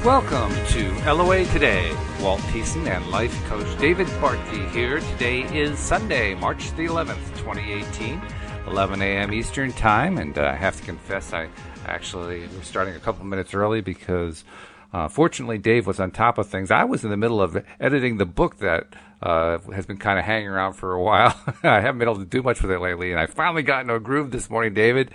Welcome to LOA Today. Walt Thiessen and life coach David Bartkey here. Today is Sunday, March the 11th, 2018, 11 a.m. Eastern Time. And I have to confess, I actually was starting a couple minutes early because fortunately Dave was on top of things. I was in the middle of editing the book that has been kind of hanging around for a while. I haven't been able to do much with it lately, and I finally got into a groove this morning, David.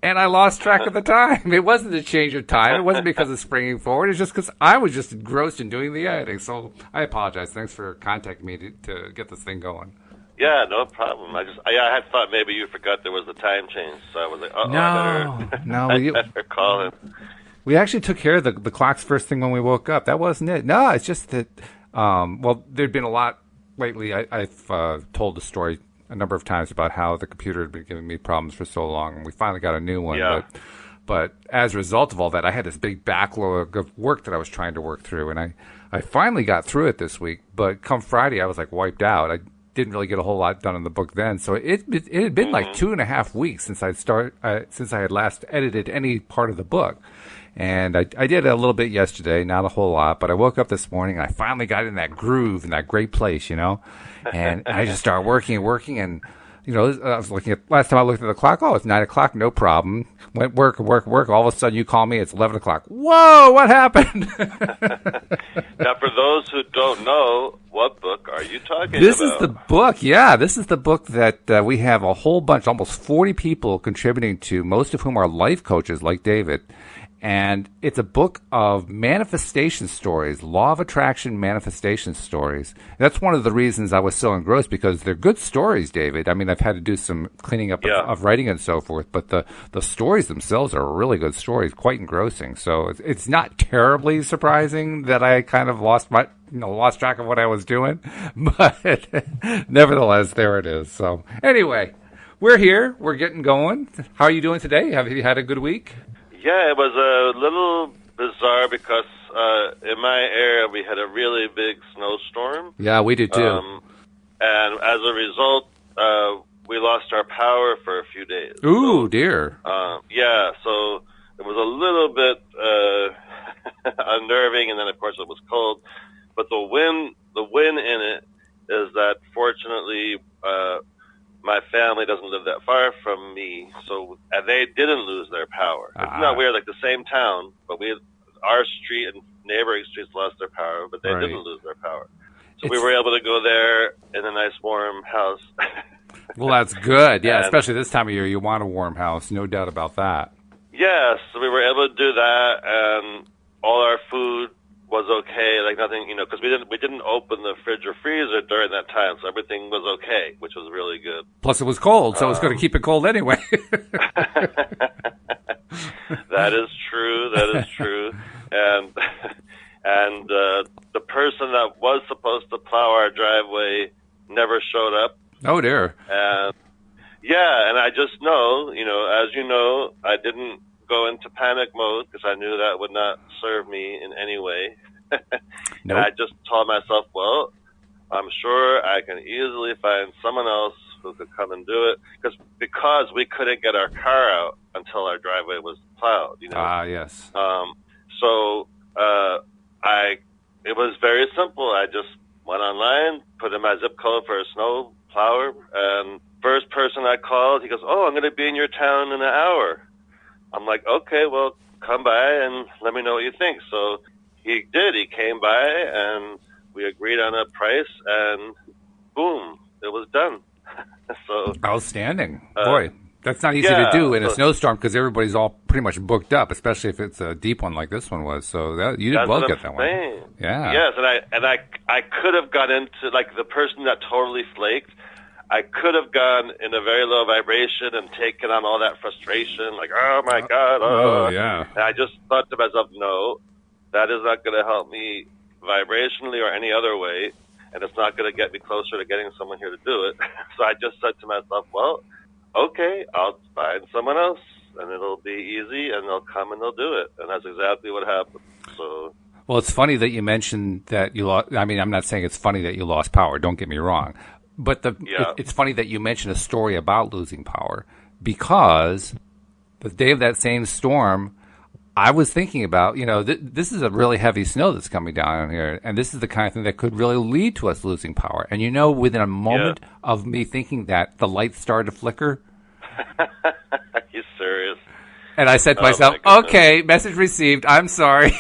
And I lost track of the time. It wasn't a change of time. It wasn't because of springing forward. It's just because I was just engrossed in doing the editing. So I apologize. Thanks for contacting me to get this thing going. Yeah, no problem. I had thought maybe you forgot there was a time change. So I was like, I better call him. We actually took care of the clocks first thing when we woke up. That wasn't it. No, it's just that, there'd been a lot lately. I've told the story a number of times about how the computer had been giving me problems for so long, and we finally got a new one. Yeah. But as a result of all that, I had this big backlog of work that I was trying to work through, and I finally got through it this week. But come Friday, I was like wiped out. I didn't really get a whole lot done in the book then, so it had been like 2.5 weeks since I had last edited any part of the book. And I did a little bit yesterday, not a whole lot, but I woke up this morning and I finally got in that groove, in that great place, and I just started working, and, I was looking at, last time I looked at the clock, it's 9 o'clock, no problem. Went work. All of a sudden you call me, it's 11 o'clock. Whoa, what happened? Now, for those who don't know, what book are you talking about? This is the book, This is the book that we have a whole bunch, almost 40 people contributing to, most of whom are life coaches like David. And it's a book of manifestation stories, law of attraction manifestation stories. That's one of the reasons I was so engrossed, because they're good stories, David. I mean, I've had to do some cleaning up of writing and so forth, but the stories themselves are really good stories, quite engrossing. So it's not terribly surprising that I kind of lost track of what I was doing, but nevertheless, there it is. So anyway, we're here. We're getting going. How are you doing today? Have you had a good week? Yeah, it was a little bizarre because in my area we had a really big snowstorm. Yeah, we did too. And as a result, we lost our power for a few days. Ooh, dear. Yeah, so it was a little bit unnerving, and then of course it was cold. But the win in it is that fortunately my family doesn't live that far from me, and they didn't lose their power. It's not weird, like the same town, but our street and neighboring streets lost their power, but they didn't lose their power. So we were able to go there in a nice warm house. Well, that's good. Yeah, especially this time of year, you want a warm house, no doubt about that. Yes, so we were able to do that, and all our food was okay, like nothing, because we didn't open the fridge or freezer during that time, so everything was okay, which was really good. Plus, it was cold, so it was going to keep it cold anyway. That is true. And the person that was supposed to plow our driveway never showed up. Oh dear. And I just know, as you know, I didn't go into panic mode because I knew that would not serve me in any way. Nope. And I just told myself, well, I'm sure I can easily find someone else who could come and do it, because we couldn't get our car out until our driveway was plowed. Yes. So it was very simple. I just went online, put in my zip code for a snow plower, and first person I called, he goes, I'm going to be in your town in an hour. I'm like, okay, well, come by and let me know what you think. So he did. He came by, and we agreed on a price, and boom, it was done. So outstanding. Boy, that's not easy to do in a snowstorm, because everybody's all pretty much booked up, especially if it's a deep one like this one was. So you did well get that one. Yeah. Yes, and I could have got into, like, the person that totally flaked. I could have gone in a very low vibration and taken on all that frustration, like, oh, my God. Oh, yeah. And I just thought to myself, no, that is not going to help me vibrationally or any other way, and it's not going to get me closer to getting someone here to do it. So I just said to myself, well, okay, I'll find someone else, and it'll be easy, and they'll come and they'll do it. And that's exactly what happened. So. Well, it's funny that you mentioned that you lost. I mean, I'm not saying it's funny that you lost power. Don't get me wrong. But it's funny that you mentioned a story about losing power, because the day of that same storm, I was thinking about, this is a really heavy snow that's coming down here, and this is the kind of thing that could really lead to us losing power. And within a moment of me thinking that, the lights started to flicker. Are you serious? And I said to myself, okay, message received, I'm sorry.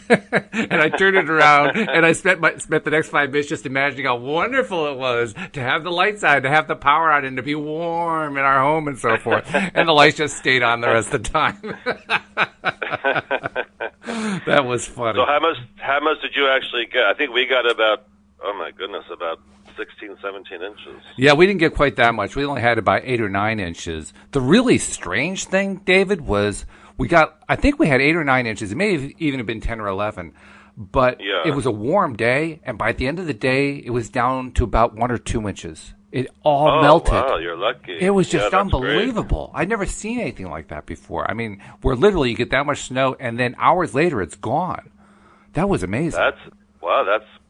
And I turned it around, and I spent the next 5 minutes just imagining how wonderful it was to have the lights on, to have the power on, and to be warm in our home and so forth. And the lights just stayed on the rest of the time. That was funny. So how much did you actually get? I think we got about 16, 17 inches. Yeah, we didn't get quite that much. We only had about 8 or 9 inches. The really strange thing, David, was I think we had 8 or 9 inches. It may have even been 10 or 11. But it was a warm day, and by the end of the day, it was down to about 1 or 2 inches. It all melted. Wow, you're lucky. It was just unbelievable. Great. I'd never seen anything like that before. I mean, where literally you get that much snow, and then hours later, it's gone. That was amazing. That's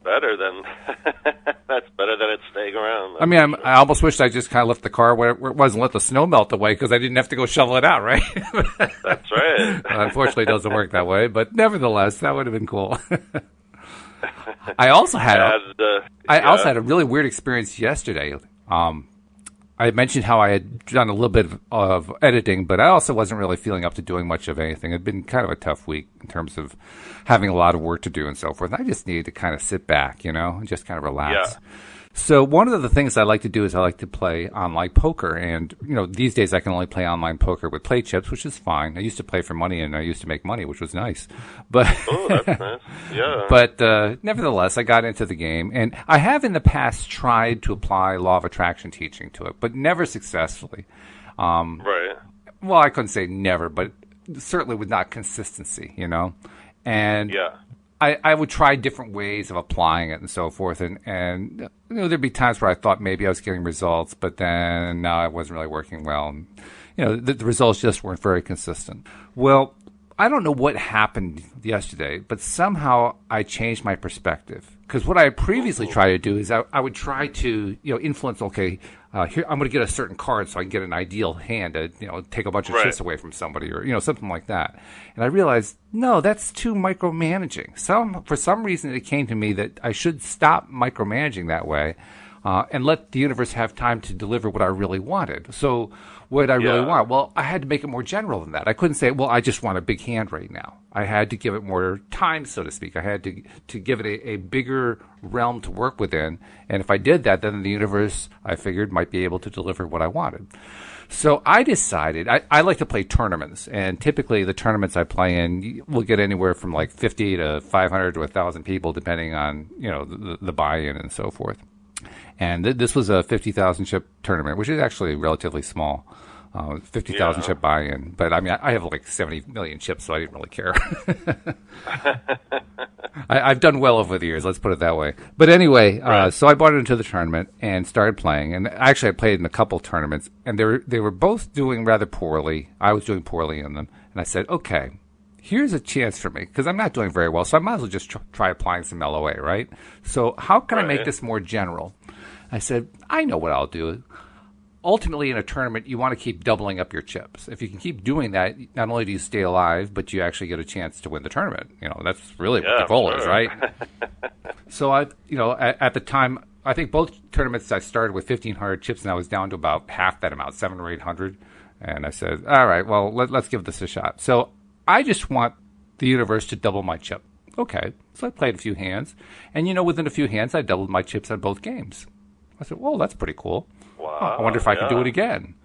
better than it staying around. I mean, I almost wished I just kind of left the car where it was and let the snow melt away because I didn't have to go shovel it out, right? That's right. Unfortunately, it doesn't work that way, but nevertheless, that would have been cool. I also had a really weird experience yesterday. I mentioned how I had done a little bit of editing, but I also wasn't really feeling up to doing much of anything. It had been kind of a tough week in terms of having a lot of work to do and so forth. I just needed to kind of sit back, and just kind of relax. Yeah. So one of the things I like to do is I like to play online poker. And, these days I can only play online poker with play chips, which is fine. I used to play for money and I used to make money, which was nice. But oh, that's nice. Yeah. But nevertheless, I got into the game. And I have in the past tried to apply law of attraction teaching to it, but never successfully. Right. Well, I couldn't say never, but certainly with not consistency, And I would try different ways of applying it and so forth. And there'd be times where I thought maybe I was getting results, but then no, it wasn't really working well. And, the results just weren't very consistent. Well, I don't know what happened yesterday, but somehow I changed my perspective. Because what I had previously tried to do is I would try to, influence, here, I'm going to get a certain card so I can get an ideal hand to, take a bunch of chips away from somebody or, something like that. And I realized, no, that's too micromanaging. For some reason, it came to me that I should stop micromanaging that way and let the universe have time to deliver what I really wanted. So what I really want? Well, I had to make it more general than that. I couldn't say, well, I just want a big hand right now. I had to give it more time, so to speak. I had to give it a bigger realm to work within. And if I did that, then the universe, I figured, might be able to deliver what I wanted. So I decided, I like to play tournaments. And typically the tournaments I play in will get anywhere from like 50 to 500 to 1,000 people, depending on, the buy-in and so forth. And this was a 50,000 chip tournament, which is actually relatively small. 50,000 chip buy-in. But, I mean, I have like 70 million chips, so I didn't really care. I've done well over the years, let's put it that way. But anyway, so I bought into the tournament and started playing. And actually, I played in a couple tournaments, and they were both doing rather poorly. I was doing poorly in them. And I said, okay, here's a chance for me, because I'm not doing very well, so I might as well just try applying some LOA, right? So how can I make this more general? I said, I know what I'll do. Ultimately, in a tournament, you want to keep doubling up your chips. If you can keep doing that, not only do you stay alive, but you actually get a chance to win the tournament. That's really what the goal is, right? So at the time, I think both tournaments I started with 1,500 chips, and I was down to about half that amount, 700 or 800. And I said, all right, well, let's give this a shot. So I just want the universe to double my chip. Okay, so I played a few hands, and within a few hands, I doubled my chips on both games. I said, well, that's pretty cool. Wow, I wonder if I could do it again.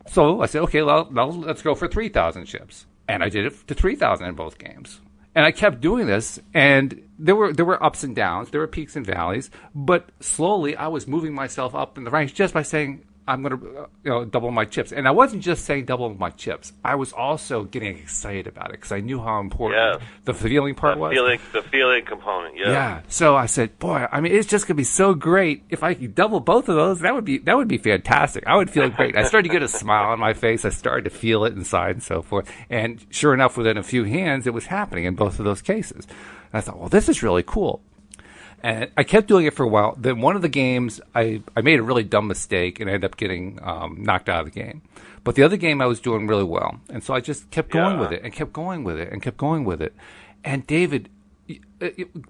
So I said, okay, well, let's go for 3,000 chips. And I did it to 3,000 in both games. And I kept doing this, and there were ups and downs. There were peaks and valleys. But slowly, I was moving myself up in the ranks just by saying, I'm going to double my chips. And I wasn't just saying double my chips. I was also getting excited about it because I knew how important the feeling part was. The feeling component, Yeah. So I said, boy, I mean, it's just going to be so great. If I could double both of those, that would be fantastic. I would feel great. I started to get a smile on my face. I started to feel it inside and so forth. And sure enough, within a few hands, it was happening in both of those cases. And I thought, well, this is really cool. And I kept doing it for a while. Then one of the games, I made a really dumb mistake and ended up getting knocked out of the game. But the other game I was doing really well. And so I just kept going with it and kept going with it and kept going with it. And David,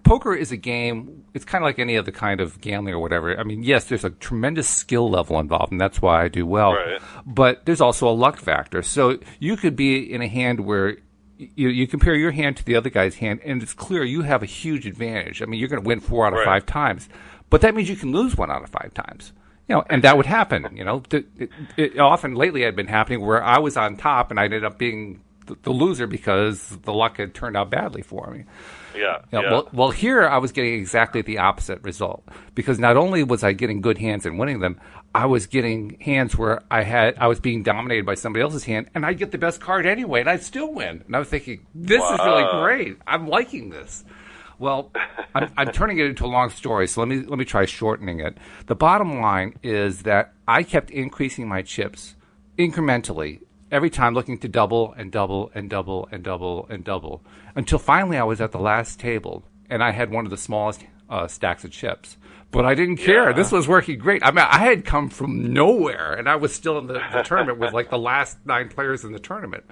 poker is a game, it's kind of like any other kind of gambling or whatever. I mean, yes, there's a tremendous skill level involved, and that's why I do well. Right. But there's also a luck factor. So you could be in a hand where you compare your hand to the other guy's hand, and it's clear you have a huge advantage. I mean, you're going to win 4 out of 5 times. But that means you can lose 1 out of 5 times. And that would happen. It often lately had been happening where I was on top and I ended up being the loser because the luck had turned out badly for me. Yeah. Well, here I was getting exactly the opposite result, because not only was I getting good hands and winning them, I was getting hands where I was being dominated by somebody else's hand, and I'd get the best card anyway, and I'd still win. And I was thinking, this is really great. I'm liking this. Well, I'm turning it into a long story, so let me try shortening it. The bottom line is that I kept increasing my chips incrementally every time, looking to double and double and double and double and double, until finally I was at the last table, and I had one of the smallest stacks of chips. But I didn't care. Yeah. This was working great. I mean, I had come from nowhere, and I was still in the tournament with like the last 9 players in the tournament.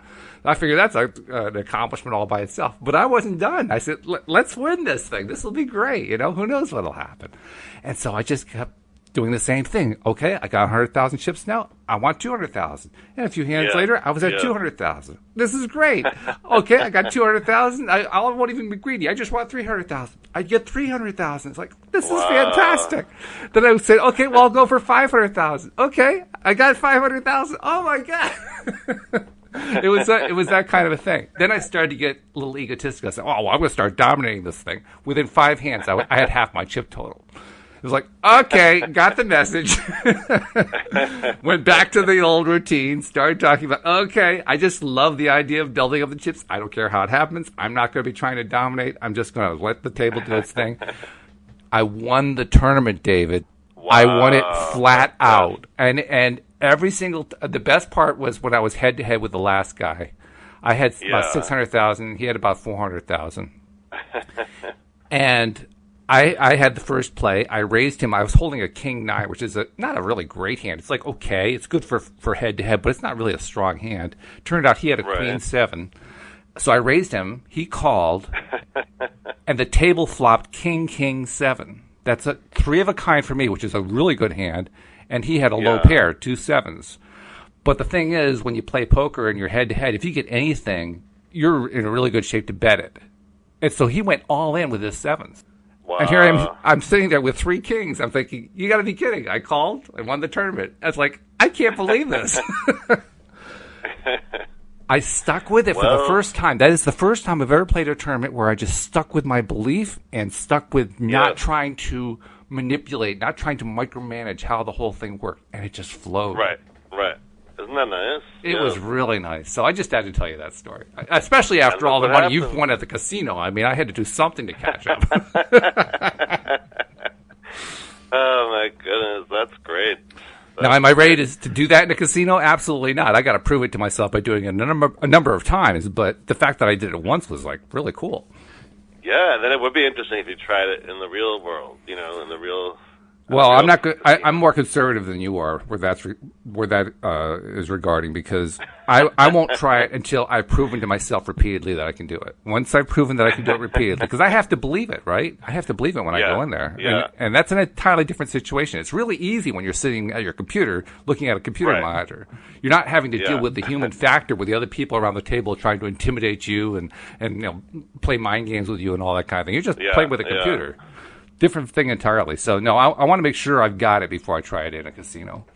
I figured that's an accomplishment all by itself. But I wasn't done. I said, let's win this thing. This will be great. Who knows what'll happen. And so I just kept doing the same thing. Okay, I got 100,000 chips now. I want 200,000. And a few hands later, I was at 200,000. This is great. Okay, I got 200,000. I won't even be greedy. I just want 300,000. I get 300,000. It's like, this is fantastic. Then I would say, okay, well, I'll go for 500,000. Okay, I got 500,000. Oh my God. It was that kind of a thing. Then I started to get a little egotistical. I said, well, I'm going to start dominating this thing. Within 5 hands, I had half my chip total. It was like, okay, got the message. Went back to the old routine, started talking about, okay, I just love the idea of building up the chips. I don't care how it happens. I'm not going to be trying to dominate. I'm just going to let the table do its thing. I won the tournament, David. Wow. I won it flat out. And every single, the best part was when I was head to head with the last guy. I had about 600,000. He had about 400,000. And I had the first play. I raised him. I was holding a king 9, which is not a really great hand. It's like, okay, it's good for head to head, but it's not really a strong hand. Turned out he had a queen 7. So I raised him. He called, and the table flopped king 7. That's a 3 of a kind for me, which is a really good hand. And he had a low pair, 2 7s. But the thing is, when you play poker and you're head to head, if you get anything, you're in a really good shape to bet it. And so he went all in with his 7s. Wow. And here I'm sitting there with 3 kings. I'm thinking, you got to be kidding. I called. I won the tournament. I was like, I can't believe this. I stuck with it for the first time. That is the first time I've ever played a tournament where I just stuck with my belief and stuck with not trying to manipulate, not trying to micromanage how the whole thing worked. And it just flowed. Right. Isn't that nice? It was really nice. So I just had to tell you that story. Especially after all the money you've won at the casino. I mean, I had to do something to catch up. Oh, my goodness. That's great. Now, am I ready to do that in a casino? Absolutely not. I got to prove it to myself by doing it a number of times. But the fact that I did it once was like really cool. Yeah, and then it would be interesting if you tried it in the real world, in the real. Well, I'm not good. I'm more conservative than you are, where that is regarding, because I won't try it until I've proven to myself repeatedly that I can do it. Once I've proven that I can do it repeatedly, because I have to believe it, right? I have to believe it when I go in there, and that's an entirely different situation. It's really easy when you're sitting at your computer looking at a computer monitor. You're not having to deal with the human factor, with the other people around the table trying to intimidate you and play mind games with you and all that kind of thing. You're just playing with a computer. Different thing entirely. So, no, I want to make sure I've got it before I try it in a casino.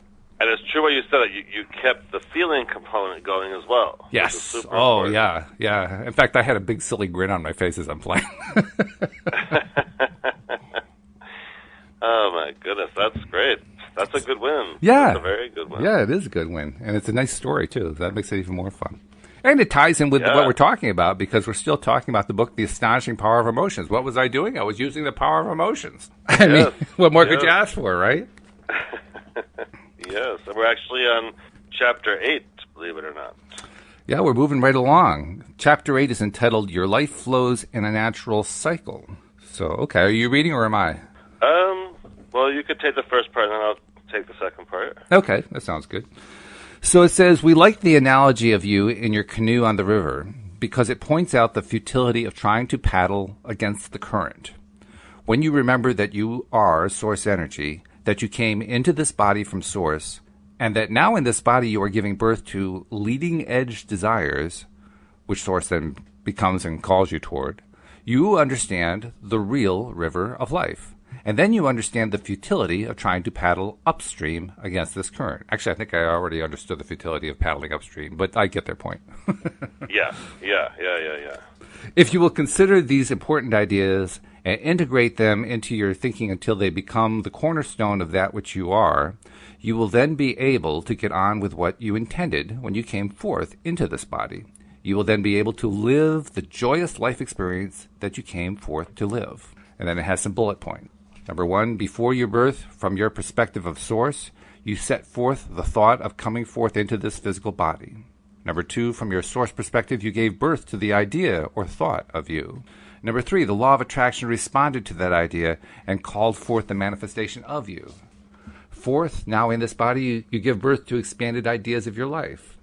And it's true what you said. You kept the feeling component going as well. Yes. Oh, important. Yeah. In fact, I had a big silly grin on my face as I'm playing. Oh, my goodness. That's great. That's a good win. Yeah. That's a very good win. Yeah, it is a good win. And it's a nice story, too. That makes it even more fun. And it ties in with what we're talking about, because we're still talking about the book, The Astonishing Power of Emotions. What was I doing? I was using the power of emotions. I mean, what more could you ask for, right? Yes. And we're actually on Chapter 8, believe it or not. Yeah, we're moving right along. Chapter 8 is entitled, Your Life Flows in a Natural Cycle. So, okay, are you reading or am I? Well, you could take the first part and then I'll take the second part. Okay, that sounds good. So it says, we like the analogy of you in your canoe on the river because it points out the futility of trying to paddle against the current. When you remember that you are source energy, that you came into this body from source, and that now in this body you are giving birth to leading edge desires, which source then becomes and calls you toward, you understand the real river of life. And then you understand the futility of trying to paddle upstream against this current. Actually, I think I already understood the futility of paddling upstream, but I get their point. Yeah. If you will consider these important ideas and integrate them into your thinking until they become the cornerstone of that which you are, you will then be able to get on with what you intended when you came forth into this body. You will then be able to live the joyous life experience that you came forth to live. And then it has some bullet points. Number 1, before your birth, from your perspective of source, you set forth the thought of coming forth into this physical body. Number 2, from your source perspective, you gave birth to the idea or thought of you. Number 3, the law of attraction responded to that idea and called forth the manifestation of you. 4th, now in this body, you give birth to expanded ideas of your life.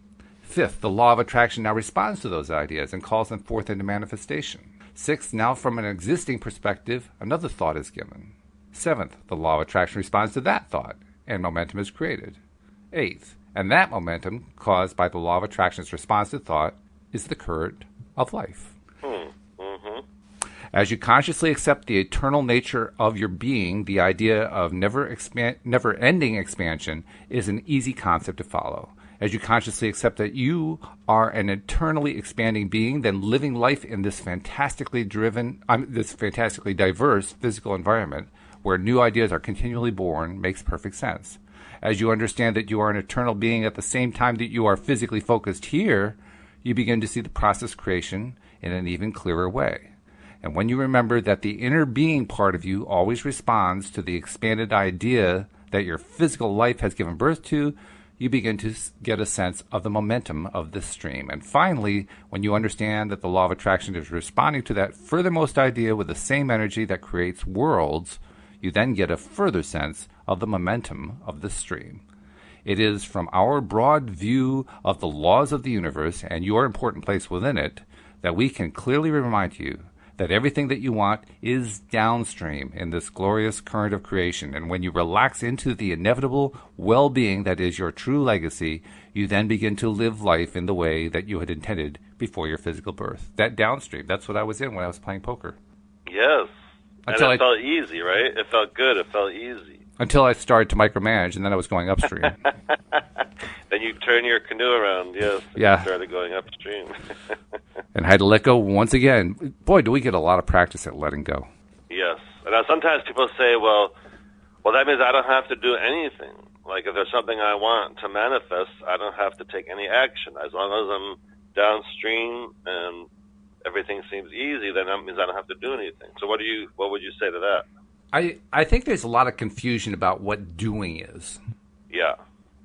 5th, the law of attraction now responds to those ideas and calls them forth into manifestation. 6th, now from an existing perspective, another thought is given. 7th, the law of attraction responds to that thought, and momentum is created. 8th, and that momentum, caused by the law of attraction's response to thought, is the current of life. As you consciously accept the eternal nature of your being, the idea of never-ending expansion is an easy concept to follow. As you consciously accept that you are an eternally expanding being, then living life in this fantastically diverse physical environment where new ideas are continually born makes perfect sense. As you understand that you are an eternal being at the same time that you are physically focused here, you begin to see the process creation in an even clearer way. And when you remember that the inner being part of you always responds to the expanded idea that your physical life has given birth to, you begin to get a sense of the momentum of this stream. And finally, when you understand that the law of attraction is responding to that furthermost idea with the same energy that creates worlds, you then get a further sense of the momentum of this stream. It is from our broad view of the laws of the universe and your important place within it that we can clearly remind you that everything that you want is downstream in this glorious current of creation. And when you relax into the inevitable well-being that is your true legacy, you then begin to live life in the way that you had intended before your physical birth. That downstream, that's what I was in when I was playing poker. Yes. And it felt easy, right? It felt good. It felt easy. Until I started to micromanage, and then I was going upstream. Then you turn your canoe around, yes. Yeah. You started going upstream. And I had to let go once again. Boy, do we get a lot of practice at letting go. Yes. And now sometimes people say, well, that means I don't have to do anything. Like if there's something I want to manifest, I don't have to take any action. As long as I'm downstream and everything seems easy, then that means I don't have to do anything. So what would you say to that? I think there's a lot of confusion about what doing is. Yeah.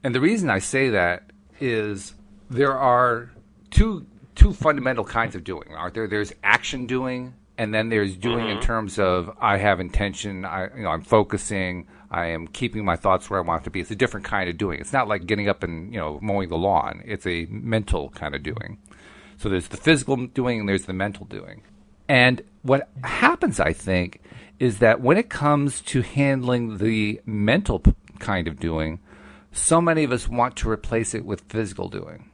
And the reason I say that is there are two fundamental kinds of doing, aren't there? There's action doing, and then there's doing in terms of I have intention, I'm focusing, I am keeping my thoughts where I want to be. It's a different kind of doing. It's not like getting up and mowing the lawn. It's a mental kind of doing. So there's the physical doing and there's the mental doing. And what happens, I think, is that when it comes to handling the mental kind of doing, so many of us want to replace it with physical doing.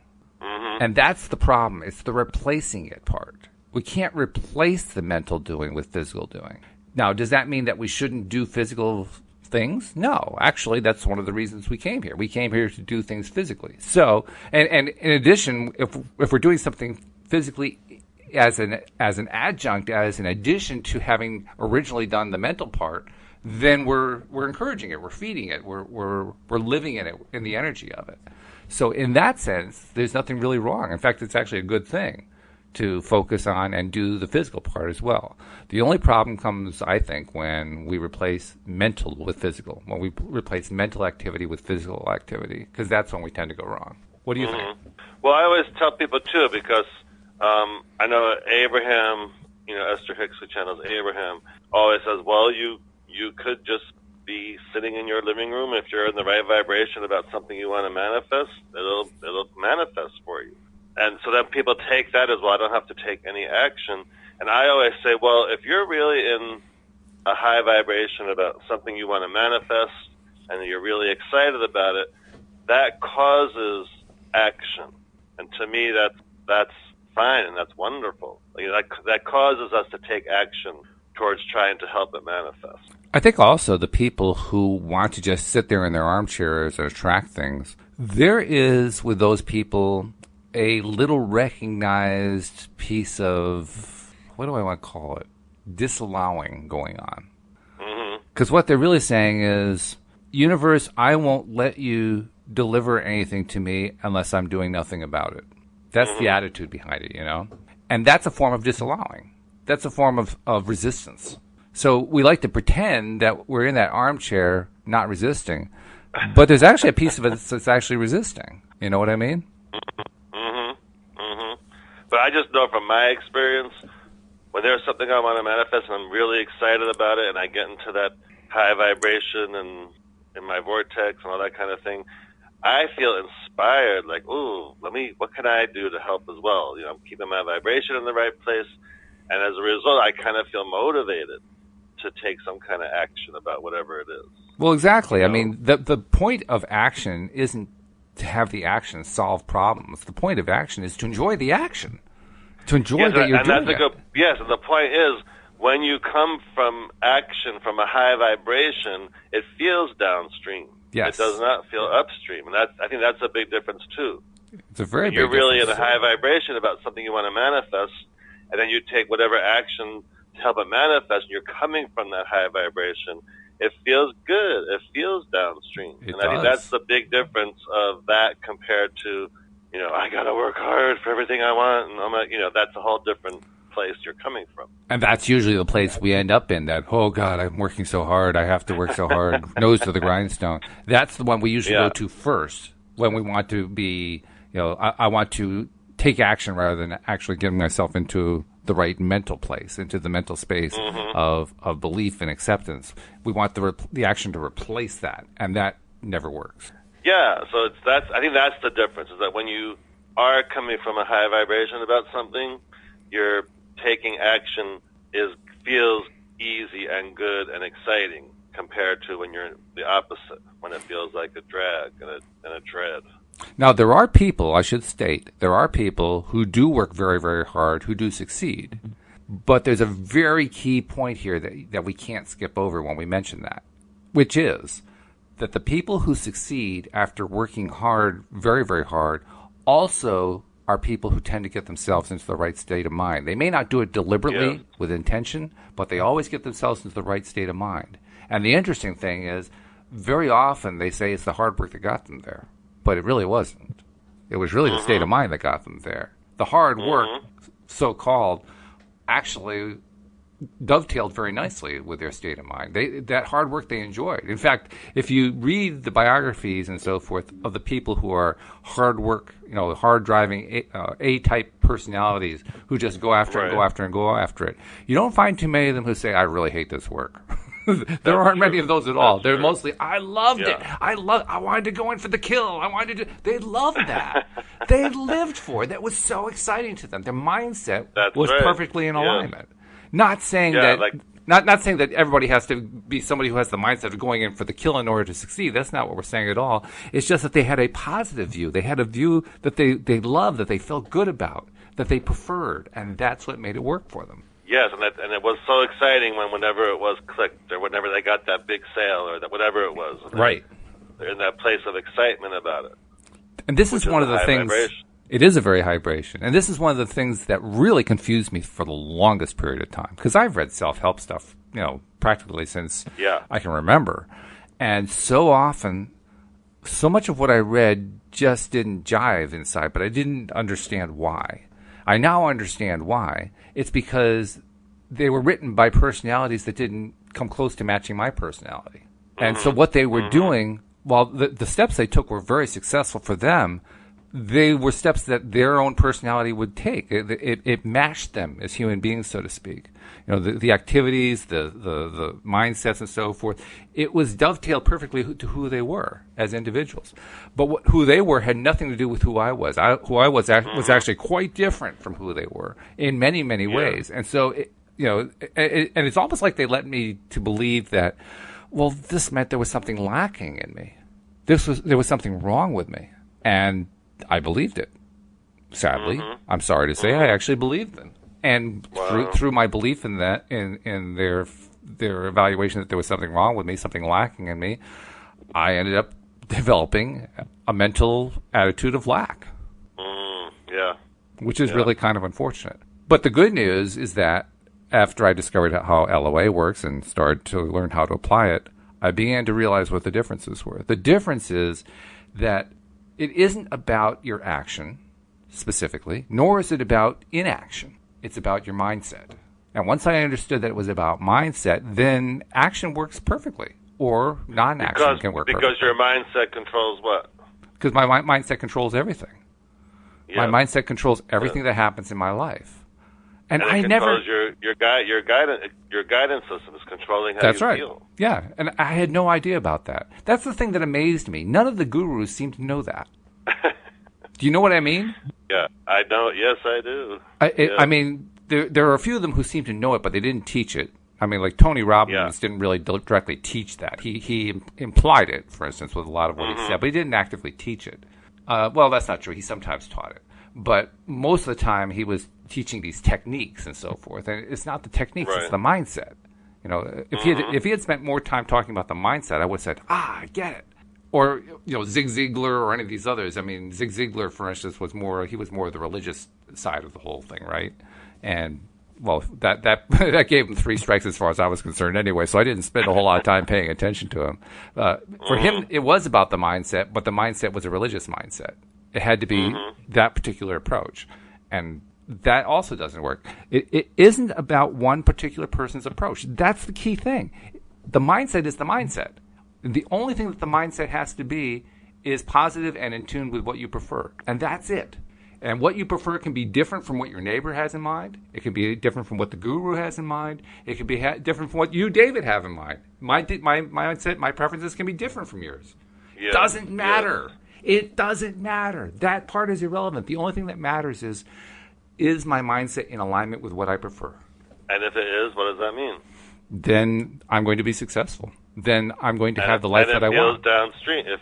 And that's the problem. It's the replacing it part. We can't replace the mental doing with physical doing. Now, does that mean that we shouldn't do physical things? No. Actually, that's one of the reasons we came here. We came here to do things physically. So, and in addition, if we're doing something physically as an adjunct, as an addition to having originally done the mental part, then we're encouraging it, we're feeding it, we're living in it, in the energy of it. So in that sense, there's nothing really wrong. In fact, it's actually a good thing to focus on and do the physical part as well. The only problem comes, I think, when we replace mental with physical, when we replace mental activity with physical activity, because that's when we tend to go wrong. What do you think? Well, I always tell people, too, because I know Abraham Esther Hicks, who channels Abraham, always says, well, you could just be sitting in your living room. If you're in the right vibration about something you want to manifest, it'll manifest for you. And so then people take that as, well, I don't have to take any action. And I always say, well, if you're really in a high vibration about something you want to manifest and you're really excited about it, that causes action. And to me, that's fine and that's wonderful. That causes us to take action towards trying to help it manifest. I think also the people who want to just sit there in their armchairs and attract things, there is with those people a little recognized piece of, what do I want to call it, disallowing going on. Because what they're really saying is, universe, I won't let you deliver anything to me unless I'm doing nothing about it. That's the attitude behind it, And that's a form of disallowing. That's a form of resistance. So we like to pretend that we're in that armchair not resisting, but there's actually a piece of it that's actually resisting. You know what I mean? But I just know from my experience, when there's something I want to manifest and I'm really excited about it and I get into that high vibration and in my vortex and all that kind of thing, I feel inspired, like, ooh, what can I do to help as well? I'm keeping my vibration in the right place. And as a result, I kind of feel motivated to take some kind of action about whatever it is. Well, exactly. I mean, the point of action isn't to have the action solve problems. The point of action is to enjoy the action, to enjoy that you're doing it. Yes, and the point is, when you come from action from a high vibration, it feels downstream. Yes. It does not feel upstream. And I think that's a big difference, too. It's a very big difference. You're really in difference. a high vibration about something you want to manifest, and then you take whatever action to help it manifest, and you're coming from that high vibration. It feels good. It feels downstream. I think that's the big difference of that compared to, I got to work hard for everything I want, and that's a whole different place you're coming from. And that's usually the place we end up in, that, oh, God, I'm working so hard, I have to work so hard, nose to the grindstone. That's the one we usually go to first when we want to be, I want to take action rather than actually getting myself into the right mental place, into the mental space of belief and acceptance. We want the action to replace that, and that never works. Yeah, so I think that's the difference, is that when you are coming from a high vibration about something, you're taking action feels easy and good and exciting compared to when you're the opposite, when it feels like a drag and a dread. Now, there are people, I should state, who do work very, very hard, who do succeed. But there's a very key point here that we can't skip over when we mention that, which is that the people who succeed after working hard, very, very hard, also are people who tend to get themselves into the right state of mind. They may not do it deliberately with intention, but they always get themselves into the right state of mind. And the interesting thing is, very often they say it's the hard work that got them there, but it really wasn't. It was really the state of mind that got them there. The hard work, so-called, actually dovetailed very nicely with their state of mind. That hard work they enjoyed. In fact, if you read the biographies and so forth of the people who are hard work, hard driving, A-type personalities who just go after it and go after it and go after it, you don't find too many of them who say, I really hate this work. There aren't many of those at all. They're mostly, I loved it. I wanted to go in for the kill. They loved that. They lived for it. That was so exciting to them. Their mindset was perfectly in alignment. Not saying not saying that everybody has to be somebody who has the mindset of going in for the kill in order to succeed. That's not what we're saying at all. It's just that they had a positive view. They had a view that they loved, that they felt good about, that they preferred, and that's what made it work for them. Yes, and it was so exciting whenever it was clicked, or whenever they got that big sale, or whatever it was. Right. They're in that place of excitement about it. And this is one of the things. Vibration. It is a very high vibration. And this is one of the things that really confused me for the longest period of time. Because I've read self-help stuff, practically since I can remember. And so often, so much of what I read just didn't jive inside, but I didn't understand why. I now understand why. It's because they were written by personalities that didn't come close to matching my personality. And so what they were doing, while the steps they took were very successful for them, they were steps that their own personality would take. It matched them as human beings, so to speak. The activities, the mindsets, and so forth. It was dovetailed perfectly to who they were as individuals. But who they were had nothing to do with who I was. Who I was was actually quite different from who they were in many, many ways. And so, and it's almost like they led me to believe that, well, this meant there was something lacking in me. There was something wrong with me, and I believed it. Sadly, I'm sorry to say, I actually believed them. And through my belief in that, in their evaluation that there was something wrong with me, something lacking in me, I ended up developing a mental attitude of lack. Which is really kind of unfortunate. But the good news is that after I discovered how LOA works and started to learn how to apply it, I began to realize what the differences were. The difference is that it isn't about your action specifically, nor is it about inaction. It's about your mindset. And once I understood that it was about mindset, then action works perfectly, or non-action can work perfectly. Because your mindset controls what? Because my mindset controls everything. Yeah. My mindset controls everything that happens in my life. And I never your guidance system is controlling how you feel. Yeah, and I had no idea about that. That's the thing that amazed me. None of the gurus seem to know that. Do you know what I mean? Yeah, I know. Yes, I do. I mean, there are a few of them who seem to know it, but they didn't teach it. I mean, like Tony Robbins didn't really directly teach that. He implied it, for instance, with a lot of what he said, but he didn't actively teach it. Well, that's not true. He sometimes taught it. But most of the time, he was teaching these techniques and so forth. And it's not the techniques, it's the mindset. If he had spent more time talking about the mindset, I would have said, I get it. Or, Zig Ziglar or any of these others. I mean, Zig Ziglar, for instance, was more the religious side of the whole thing, right? And, well, that gave him 3 strikes as far as I was concerned anyway, so I didn't spend a whole lot of time paying attention to him. For him, it was about the mindset, but the mindset was a religious mindset. It had to be that particular approach. And that also doesn't work. It isn't about one particular person's approach. That's the key thing. The mindset is the mindset. The only thing that the mindset has to be is positive and in tune with what you prefer. And that's it. And what you prefer can be different from what your neighbor has in mind. It can be different from what the guru has in mind. It can be different from what you, David, have in mind. My mindset, my preferences can be different from yours. Yeah. Doesn't matter. Yeah. It doesn't matter. That part is irrelevant. The only thing that matters is my mindset in alignment with what I prefer? And if it is, what does that mean? Then I'm going to be successful. Then I'm going to have the life that I want. It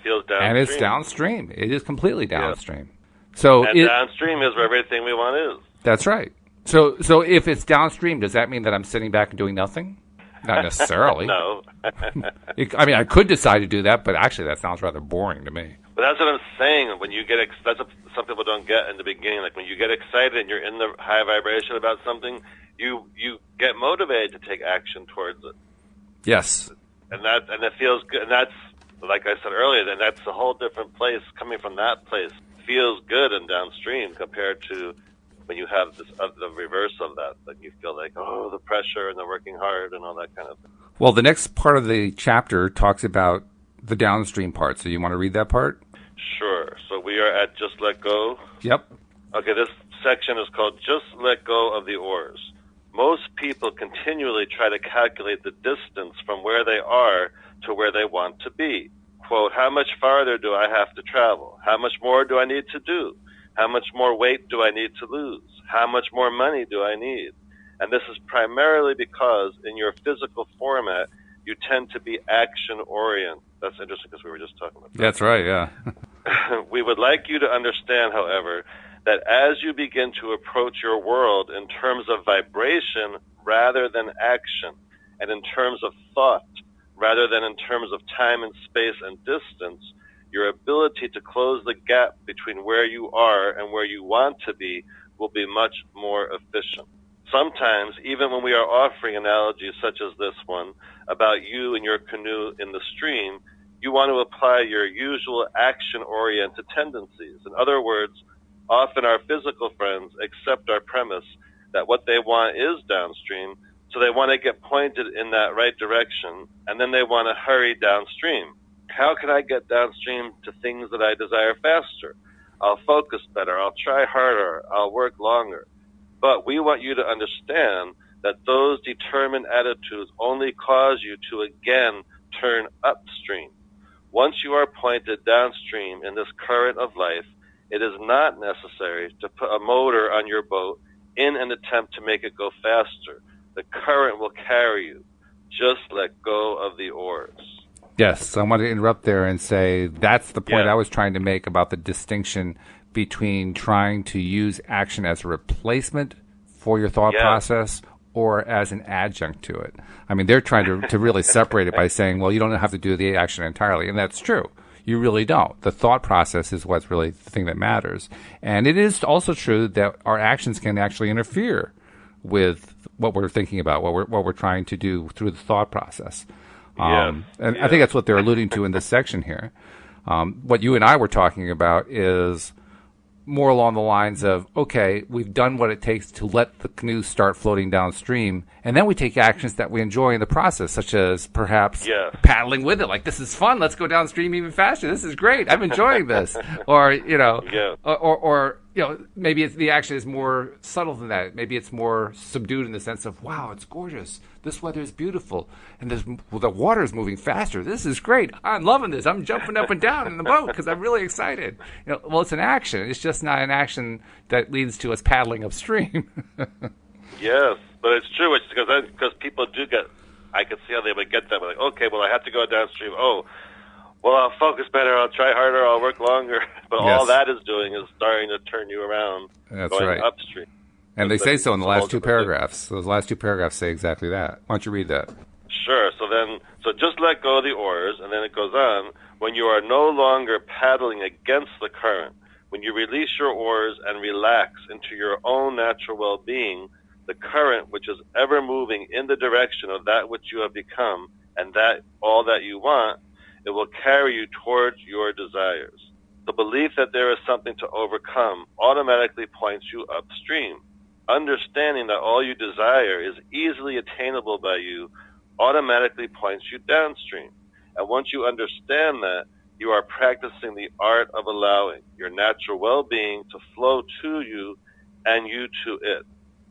feels downstream. And it's downstream. It is completely downstream. Yeah. So downstream is where everything we want is. That's right. So if it's downstream, does that mean that I'm sitting back and doing nothing? Not necessarily. No. I could decide to do that, but actually that sounds rather boring to me. But that's what I'm saying. When you get that's what some people don't get in the beginning. Like when you get excited and you're in the high vibration about something, you get motivated to take action towards it. Yes. And it feels good. And that's, like I said earlier, then that's a whole different place. Coming from that place feels good and downstream compared to when you have the reverse of that. Like you feel like, the pressure and the working hard and all that kind of thing. Well, the next part of the chapter talks about the downstream part. So you want to read that part? Sure. So we are at Just Let Go. Yep. Okay, this section is called Just Let Go of the Oars. Most people continually try to calculate the distance from where they are to where they want to be. Quote, how much farther do I have to travel? How much more do I need to do? How much more weight do I need to lose? How much more money do I need? And this is primarily because in your physical format, you tend to be action-oriented. That's interesting because we were just talking about that. That's right, yeah. We would like you to understand, however, that as you begin to approach your world in terms of vibration rather than action, and in terms of thought rather than in terms of time and space and distance, your ability to close the gap between where you are and where you want to be will be much more efficient. Sometimes, even when we are offering analogies such as this one about you and your canoe in the stream, you want to apply your usual action-oriented tendencies. In other words, often our physical friends accept our premise that what they want is downstream, so they want to get pointed in that right direction, and then they want to hurry downstream. How can I get downstream to things that I desire faster? I'll focus better, I'll try harder, I'll work longer. But we want you to understand that those determined attitudes only cause you to again turn upstream. Once you are pointed downstream in this current of life, it is not necessary to put a motor on your boat in an attempt to make it go faster. The current will carry you. Just let go of the oars. Yes, I want to interrupt there and say that's the point Yeah. I was trying to make about the distinction between trying to use action as a replacement for your thought Yeah. process or as an adjunct to it. I mean, they're trying to really separate it by saying, well, you don't have to do the action entirely, and that's true. You really don't. The thought process is what's really the thing that matters. And it is also true that our actions can actually interfere with what we're thinking about, what we're trying to do through the thought process. And I think that's what they're alluding to in this section here. What you and I were talking about is more along the lines of, okay, we've done what it takes to let the canoe start floating downstream, and then we take actions that we enjoy in the process, such as perhaps paddling with it. Like, this is fun. Let's go downstream even faster. This is great. I'm enjoying this. Or, or maybe the action is more subtle than that. Maybe it's more subdued in the sense of, wow, it's gorgeous. This weather is beautiful. And the water is moving faster. This is great. I'm loving this. I'm jumping up and down in the boat because I'm really excited. Well, it's an action. It's just not an action that leads to us paddling upstream. Yes, but it's true. It's because people do I can see how they would get that. Like, okay, well, I have to go downstream. Oh, well, I'll focus better. I'll try harder. I'll work longer. But all that is doing is starting to turn you around. That's going right. Upstream. And they say so in the last two paragraphs. Those last two paragraphs say exactly that. Why don't you read that? Sure. So just let go of the oars, and then it goes on. When you are no longer paddling against the current, when you release your oars and relax into your own natural well-being, the current, which is ever moving in the direction of that which you have become, and that all that you want, it will carry you towards your desires. The belief that there is something to overcome automatically points you upstream. Understanding that all you desire is easily attainable by you automatically points you downstream. And once you understand that, you are practicing the art of allowing your natural well-being to flow to you and you to it.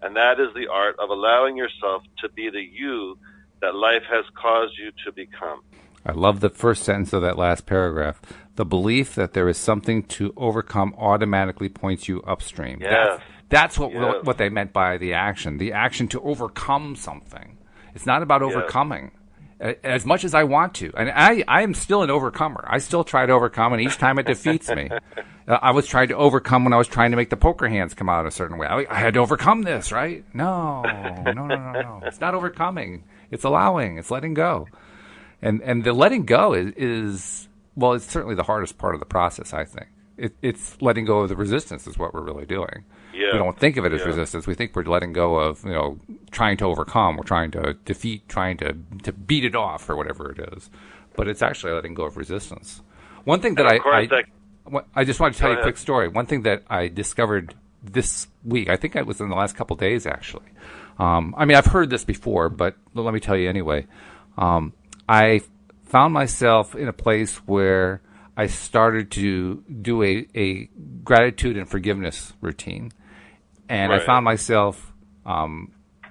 And that is the art of allowing yourself to be the you that life has caused you to become. I love the first sentence of that last paragraph. The belief that there is something to overcome automatically points you upstream. Yes. That's what they meant by the action to overcome something. It's not about overcoming. As much as I want to. And I am still an overcomer. I still try to overcome, and each time it defeats me. I was trying to overcome when I was trying to make the poker hands come out a certain way. I had to overcome this, right? No. It's not overcoming. It's allowing. It's letting go. And the letting go is it's certainly the hardest part of the process, I think. It's letting go of the resistance is what we're really doing. Yeah. We don't think of it as resistance. We think we're letting go of, trying to overcome. We're trying to defeat, trying to beat it off or whatever it is. But it's actually letting go of resistance. One thing that I just want to tell you a quick story. One thing that I discovered this week, I think it was in the last couple of days actually. I've heard this before, but let me tell you anyway. I found myself in a place where I started to do a gratitude and forgiveness routine. And I found myself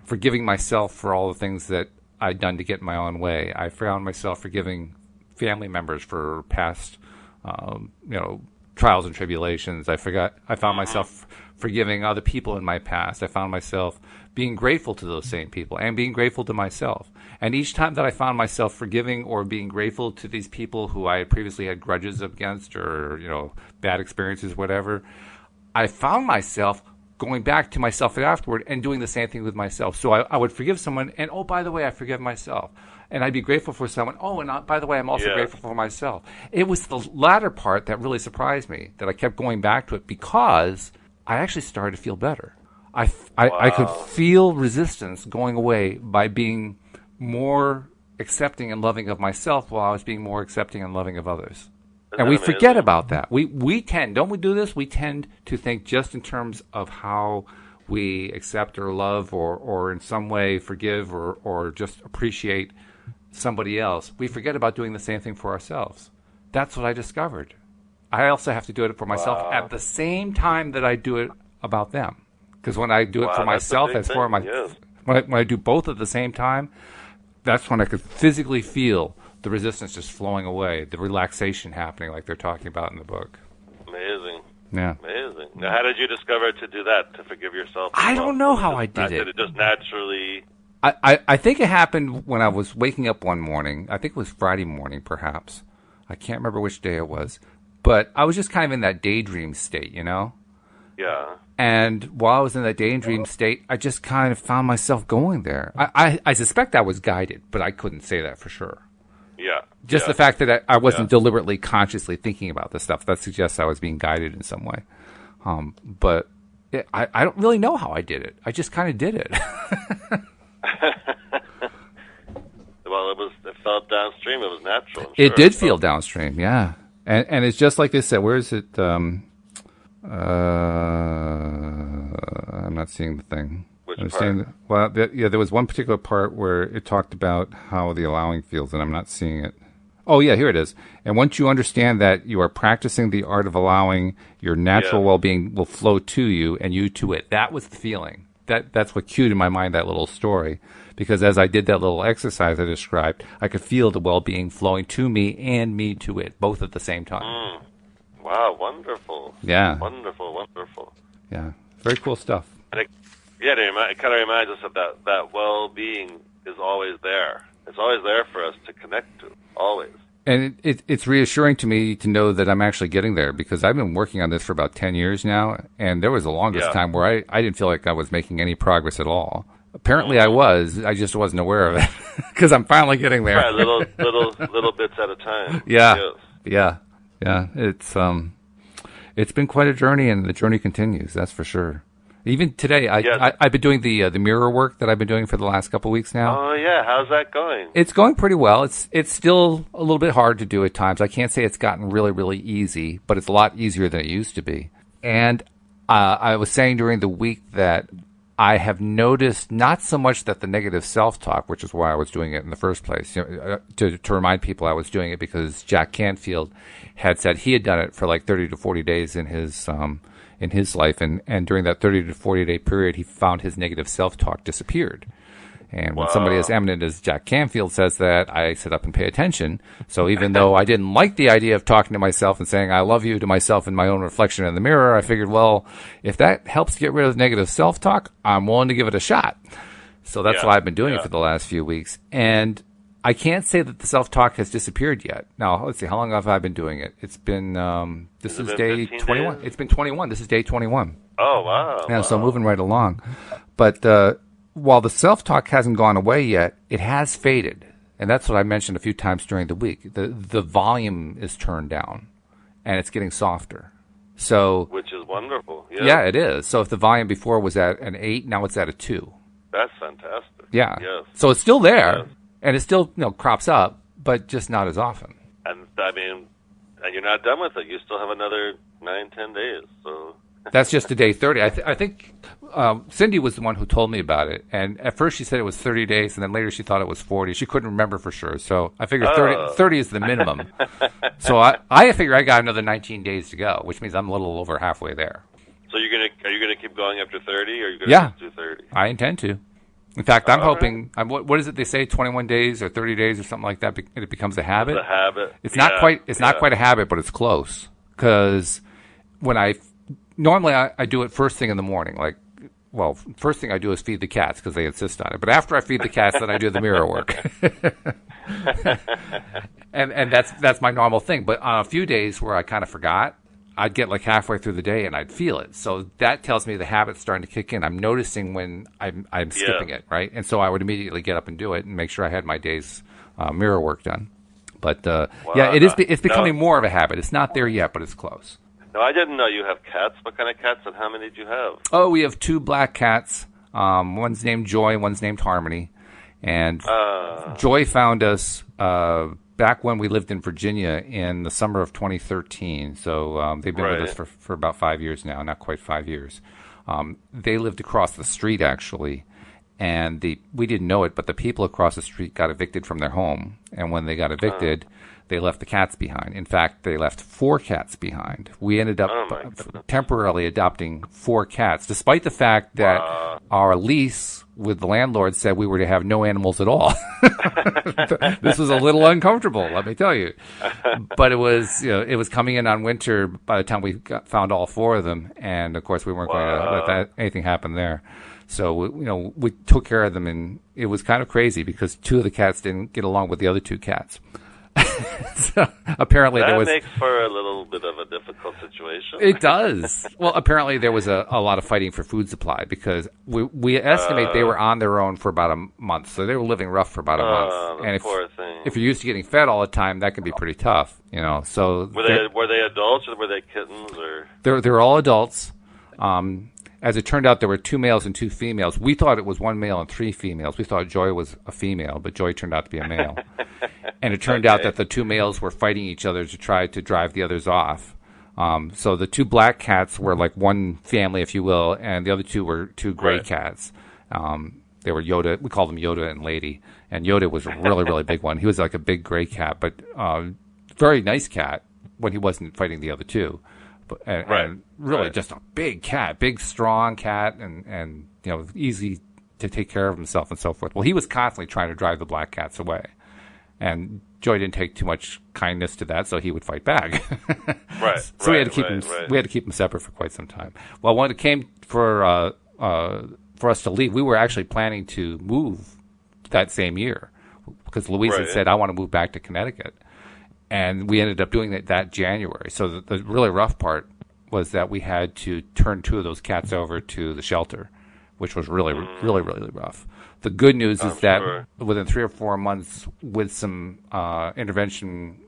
forgiving myself for all the things that I'd done to get in my own way. I found myself forgiving family members for past, trials and tribulations. I found myself forgiving other people in my past. I found myself being grateful to those same people and being grateful to myself. And each time that I found myself forgiving or being grateful to these people who I had previously had grudges against or, bad experiences, whatever, I found myself going back to myself afterward and doing the same thing with myself. So I would forgive someone, and, oh, by the way, I forgive myself. And I'd be grateful for someone. Oh, and by the way, I'm also grateful for myself. It was the latter part that really surprised me, that I kept going back to it because I actually started to feel better. I could feel resistance going away by being more accepting and loving of myself while I was being more accepting and loving of others. And we forget about that. We tend, don't we do this? We tend to think just in terms of how we accept or love or in some way forgive or just appreciate somebody else. We forget about doing the same thing for ourselves. That's what I discovered. I also have to do it for myself at the same time that I do it about them. Because when I do it for myself, it's for my. Yes. When I do both at the same time, that's when I could physically feel the resistance just flowing away, the relaxation happening, like they're talking about in the book. Amazing. Yeah. Amazing. Now, how did you discover to do that, to forgive yourself? I don't know how I did it. Did it just naturally? I think it happened when I was waking up one morning. I think it was Friday morning, perhaps. I can't remember which day it was. But I was just kind of in that daydream state, you know? Yeah. And while I was in that daydream state, I just kind of found myself going there. I suspect I was guided, but I couldn't say that for sure. Yeah. Just the fact that I wasn't deliberately, consciously thinking about this stuff, that suggests I was being guided in some way. But I don't really know how I did it. I just kind of did it. Well, it felt downstream. It was natural. It did feel downstream, yeah. And it's just like they said. Where is it? I'm not seeing the thing. Which part? There was one particular part where it talked about how the allowing feels, and I'm not seeing it. Oh, yeah, here it is. And once you understand that you are practicing the art of allowing, your natural well-being will flow to you and you to it. That was the feeling. That's what cued in my mind that little story. Because as I did that little exercise I described, I could feel the well-being flowing to me and me to it, both at the same time. Wow, wonderful. Yeah. Wonderful. Yeah, very cool stuff. And it kind of reminds us of that well-being is always there. It's always there for us to connect to, always. And it's reassuring to me to know that I'm actually getting there, because I've been working on this for about 10 years now, and there was the longest time where I didn't feel like I was making any progress at all. Apparently I was. I just wasn't aware of it, because I'm finally getting there. Right, little bits at a time. Yeah. Yes. Yeah. It's been quite a journey, and the journey continues, that's for sure. Even today, I've been doing the mirror work that I've been doing for the last couple of weeks now. Oh, yeah. How's that going? It's going pretty well. It's still a little bit hard to do at times. I can't say it's gotten really, really easy, but it's a lot easier than it used to be. And I was saying during the week that I have noticed not so much that the negative self-talk, which is why I was doing it in the first place, to remind people I was doing it because Jack Canfield had said he had done it for like 30 to 40 days in his life, and during that 30 to 40 day period, he found his negative self-talk disappeared. And when somebody as eminent as Jack Canfield says that, I sit up and pay attention. So even though I didn't like the idea of talking to myself and saying I love you to myself in my own reflection in the mirror, I figured, well, if that helps get rid of negative self-talk, I'm willing to give it a shot. So that's why I've been doing it for the last few weeks. And I can't say that the self-talk has disappeared yet. Now, let's see, how long have I been doing it? It's been, this is day 21. Days? It's been 21. This is day 21. Oh, wow. Yeah, so I'm moving right along. But while the self-talk hasn't gone away yet, it has faded. And that's what I mentioned a few times during the week. The volume is turned down, and it's getting softer. So, which is wonderful. Yeah, it is. So if the volume before was at an 8, now it's at a 2. That's fantastic. Yeah. Yes. So it's still there. Yes. And it still, crops up, but just not as often. And and you're not done with it. You still have another 9-10 days. So that's just to day 30. I think Cindy was the one who told me about it. And at first she said it was 30 days, and then later she thought it was 40. She couldn't remember for sure. So I figured 30 is the minimum. So I figure I got another 19 days to go, which means I'm a little over halfway there. So are you gonna keep going after 30, or are you gonna do 30? I intend to. In fact, I'm hoping. What is it they say? 21 days or 30 days or something like that. It becomes a habit. It's a habit. It's not quite. It's not quite a habit, but it's close. Because when normally I do it first thing in the morning. First thing I do is feed the cats because they insist on it. But after I feed the cats, then I do the mirror work. and that's my normal thing. But on a few days where I kind of forgot, I'd get like halfway through the day and I'd feel it. So that tells me the habit's starting to kick in. I'm noticing when I'm skipping it, right? And so I would immediately get up and do it and make sure I had my day's mirror work done. But it's becoming more of a habit. It's not there yet, but it's close. No, I didn't know you have cats. What kind of cats and how many do you have? Oh, we have 2 black cats. One's named Joy, one's named Harmony. And Joy found us back when we lived in Virginia in the summer of 2013. So they've been with us for about 5 years now, not quite 5 years. They lived across the street, actually. And we didn't know it, but the people across the street got evicted from their home. And when they got evicted, they left the cats behind. In fact, they left 4 cats behind. We ended up temporarily adopting 4 cats, despite the fact that our lease with the landlord said we were to have no animals at all. This was a little uncomfortable, let me tell you. But it was coming in on winter by the time we found all 4 of them, and of course we weren't going to let anything happen there. So we took care of them, and it was kind of crazy because 2 of the cats didn't get along with the other 2 cats. So apparently that there was makes for a little bit of a difficult situation. It does. Well, apparently there was a lot of fighting for food supply because we estimate they were on their own for about a month, so they were living rough for about a month. And if you're used to getting fed all the time, that can be pretty tough, So were they adults or were they kittens or? They're all adults. As it turned out, there were 2 males and 2 females. We thought it was 1 male and 3 females. We thought Joy was a female, but Joy turned out to be a male. And it turned out that the 2 males were fighting each other to try to drive the others off. So the 2 black cats were like one family, if you will, and the other 2 were 2 gray cats. They were Yoda. We called them Yoda and Lady. And Yoda was a really, really big one. He was like a big gray cat, but very nice cat when he wasn't fighting the other 2. And really just a big cat, big, strong cat, and easy to take care of himself and so forth. Well, he was constantly trying to drive the black cats away. And Joy didn't take too much kindness to that, so he would fight back. So we had to keep him. We had to keep him separate for quite some time. Well, when it came for us to leave, we were actually planning to move that same year because Louise had said, "I want to move back to Connecticut." And we ended up doing it that January. So the really rough part was that we had to turn 2 of those cats over to the shelter, which was really, really, really rough. The good news is that within 3 or 4 months, with some intervention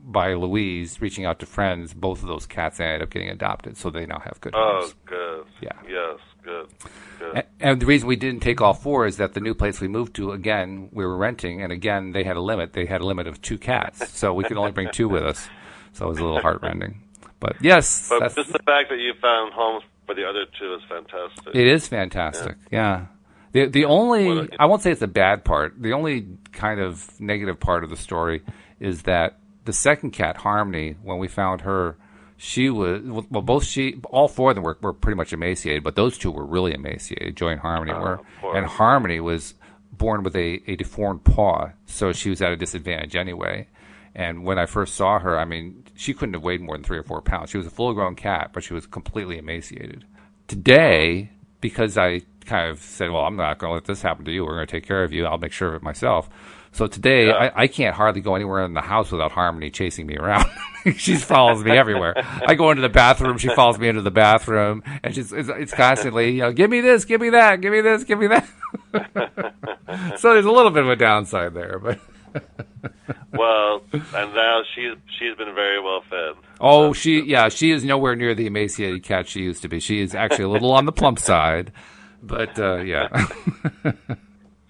by Louise, reaching out to friends, both of those cats ended up getting adopted. So they now have good homes. Oh, good. Yeah. Yes, good. And the reason we didn't take all 4 is that the new place we moved to, again, we were renting, and again, they had a limit. They had a limit of 2 cats, so we could only bring 2 with us. So it was a little heartrending. But yes. But just the fact that you found homes for the other 2 is fantastic. It is fantastic, yeah. The only, I won't say it's a bad part, the only kind of negative part of the story is that the second cat, Harmony, when we found her, she was, all 4 of them were pretty much emaciated, but those 2 were really emaciated. Joy and Harmony were. And Harmony was born with a deformed paw, so she was at a disadvantage anyway. And when I first saw her, I mean, she couldn't have weighed more than 3 or 4 pounds. She was a full-grown cat, but she was completely emaciated. Today, because I kind of said, well, I'm not going to let this happen to you. We're going to take care of you. I'll make sure of it myself. So today, I can't hardly go anywhere in the house without Harmony chasing me around. She follows me everywhere. I go into the bathroom, she follows me into the bathroom, and it's constantly, give me this, give me that, give me this, give me that. So there's a little bit of a downside there, but. Well, and now she's been very well fed. Oh, she is nowhere near the emaciated cat she used to be. She is actually a little on the plump side, but yeah.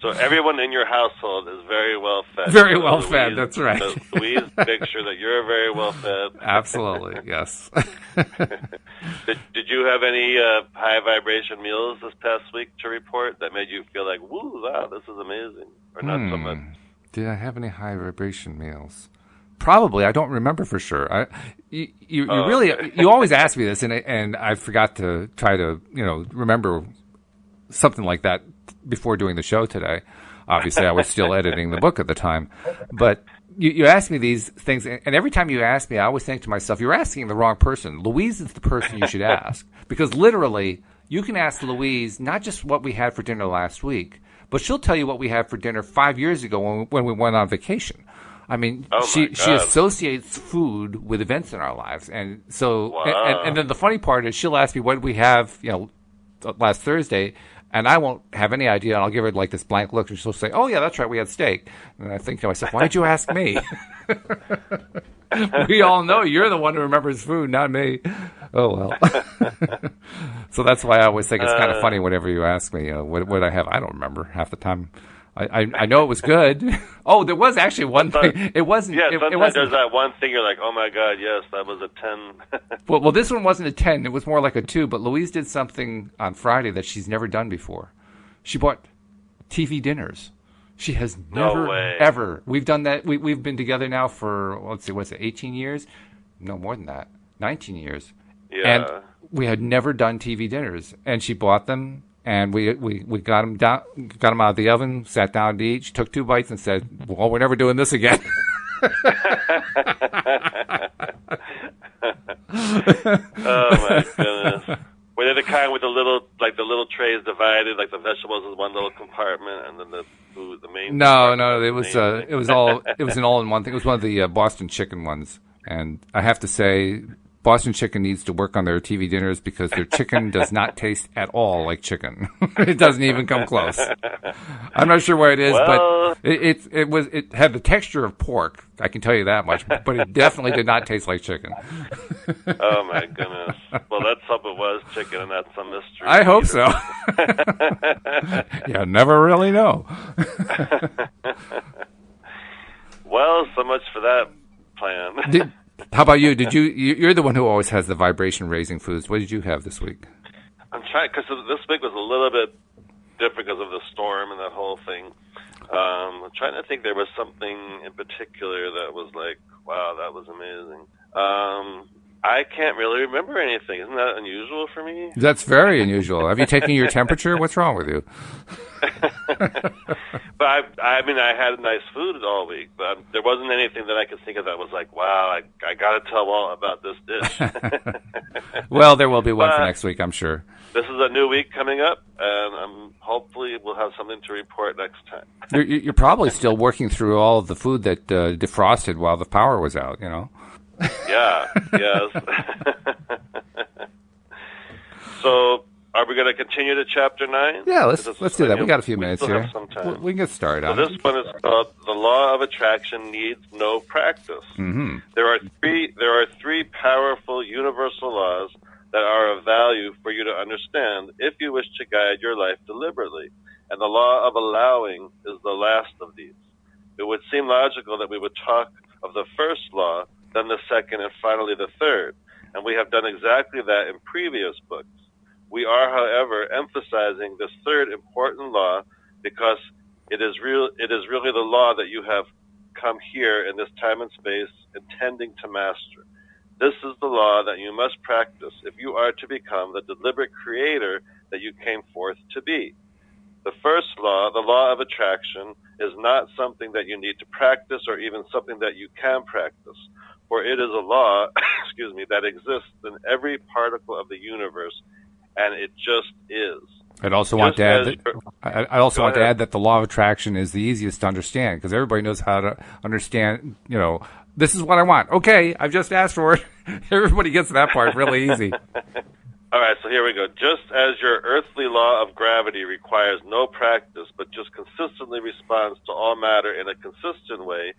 So everyone in your household is very well fed. Very well fed, that's right. So Louise, make sure that you're very well fed. Absolutely, yes. Did you have any high vibration meals this past week to report that made you feel like, woo, wow, this is amazing? Or not so much? Did I have any high vibration meals? Probably. I don't remember for sure. You always ask me this, and I forgot to try to remember something like that before doing the show today. Obviously, I was still editing the book at the time. But you ask me these things, and every time you ask me, I always think to myself, you're asking the wrong person. Louise is the person you should ask. Because literally, you can ask Louise not just what we had for dinner last week, but she'll tell you what we had for dinner 5 years ago when we went on vacation. I mean, she associates food with events in our lives. And so, and then the funny part is she'll ask me what did we have, last Thursday, and I won't have any idea, and I'll give her like this blank look, and she'll say, oh, yeah, that's right, we had steak. And I think to myself, why did you ask me? We all know you're the one who remembers food, not me. Oh, well. So that's why I always think it's kind of funny whenever you ask me, what did I have? I don't remember half the time. I know it was good. Oh, there was actually one thing. It wasn't. Yeah, it wasn't, there's that one thing you're like, oh my God, yes, that was a 10. well, this one wasn't a 10. It was more like a 2. But Louise did something on Friday that she's never done before. She bought TV dinners. She has No never, way. ever. We've done that. We've been together now for, let's see, what's it, 18 years? No, more than that. 19 years. Yeah. And we had never done TV dinners. And she bought them, and we got them down, got them out of the oven, sat down to eat. She took 2 bites and said, well, we're never doing this again. Oh, my goodness. Were they the kind with the little trays divided, like the vegetables is one little compartment, and then the food, the main? No, it was an all-in-one thing. It was one of the Boston chicken ones, and I have to say, Boston Chicken needs to work on their TV dinners because their chicken does not taste at all like chicken. It doesn't even come close. I'm not sure why it is, but it had the texture of pork. I can tell you that much, but it definitely did not taste like chicken. Oh my goodness! Well, let's hope it was chicken, and that's some mystery. I hope so. You never really know. Well, so much for that plan. How about you? You're the one who always has the vibration-raising foods. What did you have this week? I'm trying, because this week was a little bit different because of the storm and that whole thing. I'm trying to think there was something in particular that was like, wow, that was amazing. I can't really remember anything. Isn't that unusual for me? That's very unusual. Have you taken your temperature? What's wrong with you? But I mean, I had nice food all week, but there wasn't anything that I could think of that was like, wow, I got to tell Walt about this dish. Well, there will be one for next week, I'm sure. This is a new week coming up, and hopefully we'll have something to report next time. You're probably still working through all of the food that defrosted while the power was out, you know? Yeah, yes. So, are we going to continue to Chapter 9? Yeah, let's do that. We got a few minutes here. Some time. We can get started So on this one is called "The Law of Attraction Needs No Practice." Mm-hmm. There are three powerful universal laws that are of value for you to understand if you wish to guide your life deliberately. And the law of allowing is the last of these. It would seem logical that we would talk of the first law, then the second, and finally the third. And we have done exactly that in previous books. We are, however, emphasizing this third important law because it is really the law that you have come here in this time and space intending to master. This is the law that you must practice if you are to become the deliberate creator that you came forth to be. The first law, the law of attraction, is not something that you need to practice or even something that you can practice, for it is a law, that exists in every particle of the universe, and it just is. I'd also want to add that the law of attraction is the easiest to understand because everybody knows how to understand, this is what I want. Okay, I've just asked for it. Everybody gets that part really easy. All right, so here we go. Just as your earthly law of gravity requires no practice, but just consistently responds to all matter in a consistent way,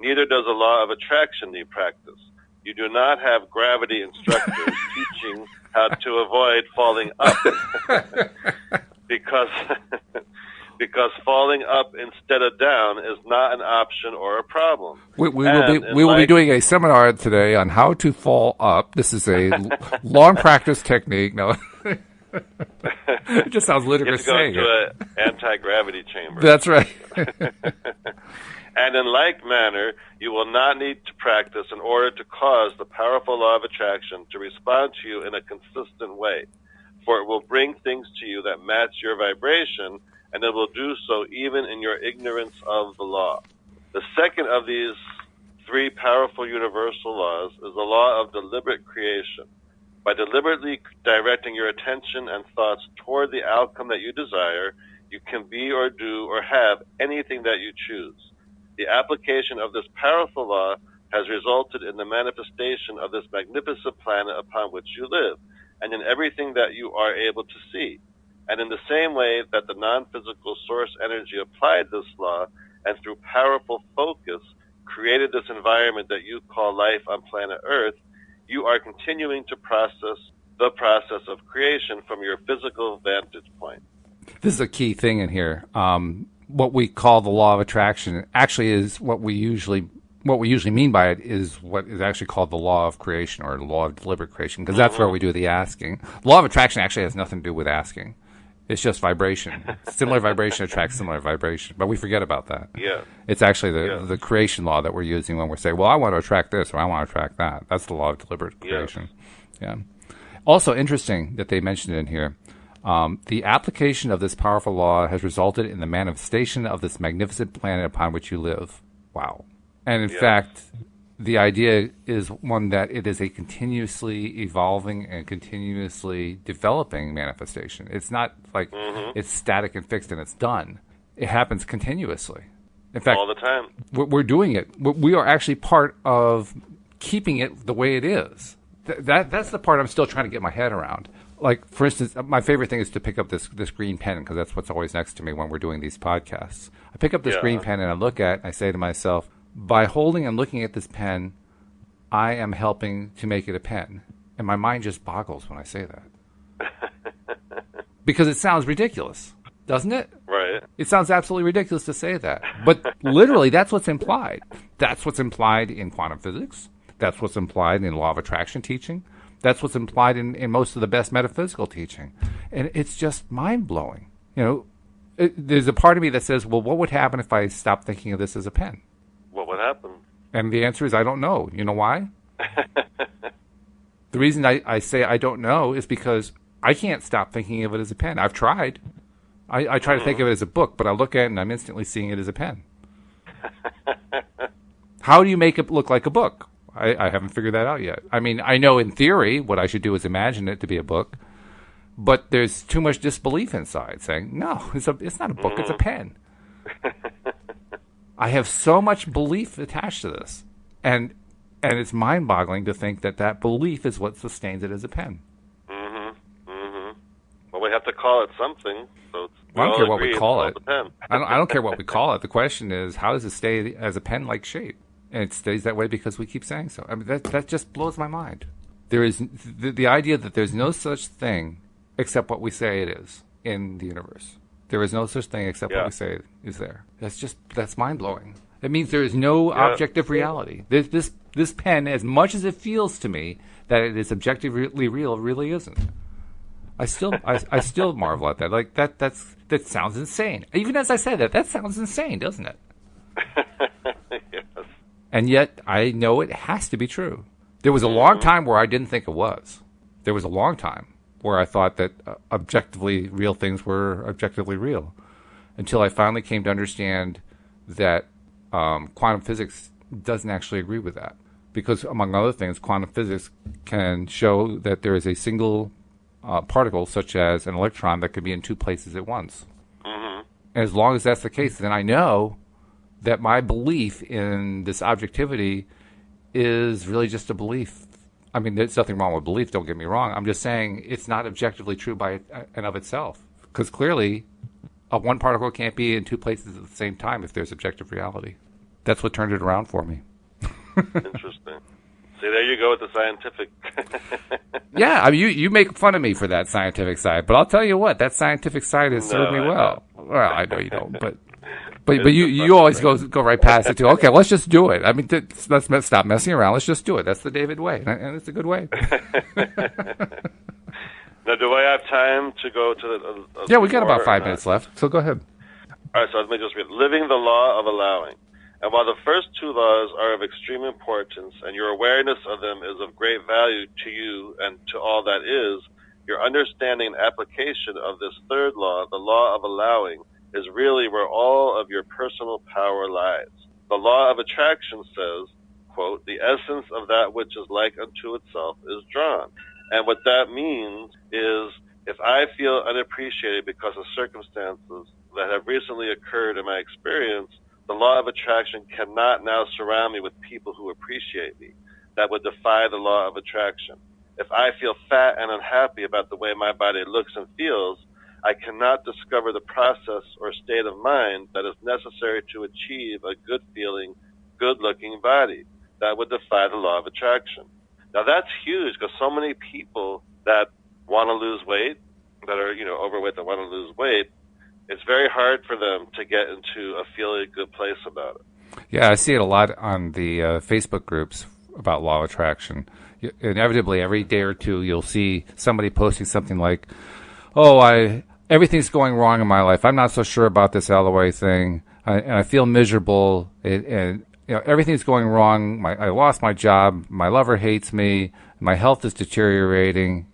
neither does the law of attraction need practice. You do not have gravity instructors teaching how to avoid falling up because falling up instead of down is not an option or a problem. We will be doing a seminar today on how to fall up. This is a long practice technique. No, it just sounds ludicrous saying it. You have to go into an anti-gravity chamber. That's right. And in like manner, you will not need to practice in order to cause the powerful law of attraction to respond to you in a consistent way. For it will bring things to you that match your vibration, and it will do so even in your ignorance of the law. The second of these three powerful universal laws is the law of deliberate creation. By deliberately directing your attention and thoughts toward the outcome that you desire, you can be or do or have anything that you choose. The application of this powerful law has resulted in the manifestation of this magnificent planet upon which you live, and in everything that you are able to see. And in the same way that the non-physical source energy applied this law, and through powerful focus created this environment that you call life on planet Earth, you are continuing to process the process of creation from your physical vantage point. This is a key thing in here. What we call the law of attraction actually is what we usually mean by it is what is actually called the law of creation or the law of deliberate creation, because that's where we do the asking. The law of attraction actually has nothing to do with asking. It's just vibration. Similar vibration attracts similar vibration. But we forget about that. Yeah. It's actually the creation law that we're using when we're saying, well, I want to attract this or I want to attract that. That's the law of deliberate creation. Yeah. Also interesting that they mentioned in here, the application of this powerful law has resulted in the manifestation of this magnificent planet upon which you live. Wow. And in fact, the idea is one that it is a continuously evolving and continuously developing manifestation. It's not like it's static and fixed and it's done. It happens continuously. In fact, all the time. We're doing it. We are actually part of keeping it the way it is. That's the part I'm still trying to get my head around. Like, for instance, my favorite thing is to pick up this green pen because that's what's always next to me when we're doing these podcasts. I pick up this green pen and I look at it and I say to myself, by holding and looking at this pen, I am helping to make it a pen. And my mind just boggles when I say that. Because it sounds ridiculous, doesn't it? Right. It sounds absolutely ridiculous to say that. But literally, that's what's implied. That's what's implied in quantum physics. That's what's implied in law of attraction teaching. That's what's implied in most of the best metaphysical teaching. And it's just mind-blowing. There's a part of me that says, well, what would happen if I stopped thinking of this as a pen? What would happen? And the answer is I don't know. You know why? The reason I say I don't know is because I can't stop thinking of it as a pen. I've tried. I try to think of it as a book, but I look at it and I'm instantly seeing it as a pen. How do you make it look like a book? I haven't figured that out yet. I mean, I know in theory what I should do is imagine it to be a book, but there's too much disbelief inside saying, no, it's not a book, it's a pen. I have so much belief attached to this, and it's mind-boggling to think that belief is what sustains it as a pen. Well, we have to call it something. So I don't care what we call it. Pen. I don't care what we call it. The question is, how does it stay as a pen-like shape? And it stays that way because we keep saying so. I mean, that just blows my mind. There is the idea that there's no such thing except what we say it is in the universe. There is no such thing except what we say is there. That's mind-blowing. It means there is no objective reality. This pen, as much as it feels to me that it is objectively real, really isn't. I still marvel at that. Like that sounds insane. Even as I say that sounds insane, doesn't it? Yes. And yet I know it has to be true. There was a long time where I didn't think it was. There was a long time where I thought that objectively real things were objectively real, until I finally came to understand that quantum physics doesn't actually agree with that. Because, among other things, quantum physics can show that there is a single particle, such as an electron, that could be in two places at once. And as long as that's the case, then I know that my belief in this objectivity is really just a belief. I mean, there's nothing wrong with belief, don't get me wrong. I'm just saying it's not objectively true by and of itself. Because clearly, one particle can't be in two places at the same time if there's objective reality. That's what turned it around for me. Interesting. See, there you go with the scientific. Yeah, I mean, you make fun of me for that scientific side, but I'll tell you what, that scientific side has served me well. Well, I know you don't, but you always go right past it too. Okay, let's just do it. I mean, let's stop messing around. Let's just do it. That's the David way, and it's a good way. Now, do I have time to go to the? Yeah, we got about 5 minutes left, so go ahead. All right, so let me just read. Living the law of allowing. And while the first two laws are of extreme importance, and your awareness of them is of great value to you and to all that is, your understanding and application of this third law, the law of allowing, is really where all of your personal power lies. The law of attraction says, quote, the essence of that which is like unto itself is drawn. And what that means is, if I feel unappreciated because of circumstances that have recently occurred in my experience, the law of attraction cannot now surround me with people who appreciate me. That would defy the law of attraction. If I feel fat and unhappy about the way my body looks and feels, I cannot discover the process or state of mind that is necessary to achieve a good-feeling, good-looking body. That would defy the law of attraction. Now, that's huge because so many people that want to lose weight, that are, overweight, that want to lose weight, it's very hard for them to get into a feeling good place about it. Yeah, I see it a lot on the Facebook groups about law of attraction. Inevitably, every day or two, you'll see somebody posting something like, "Oh, everything's going wrong in my life. I'm not so sure about this LOA thing, and I feel miserable. And everything's going wrong. I lost my job. My lover hates me. My health is deteriorating.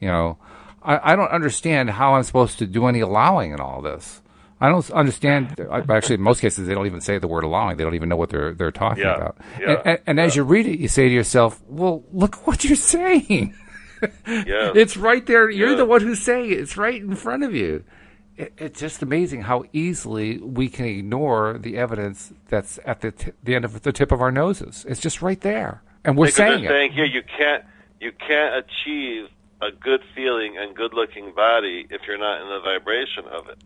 I don't understand how I'm supposed to do any allowing in all this. I don't understand. Actually, in most cases, they don't even say the word allowing. They don't even know what they're talking about. Yeah, and as you read it, you say to yourself, well, look what you're saying. Yeah. It's right there. You're the one who's saying it. It's right in front of you. It's just amazing how easily we can ignore the evidence that's at the end of the tip of our noses. It's just right there. And we're saying they're saying here you can't achieve a good feeling and good looking body if you're not in the vibration of it.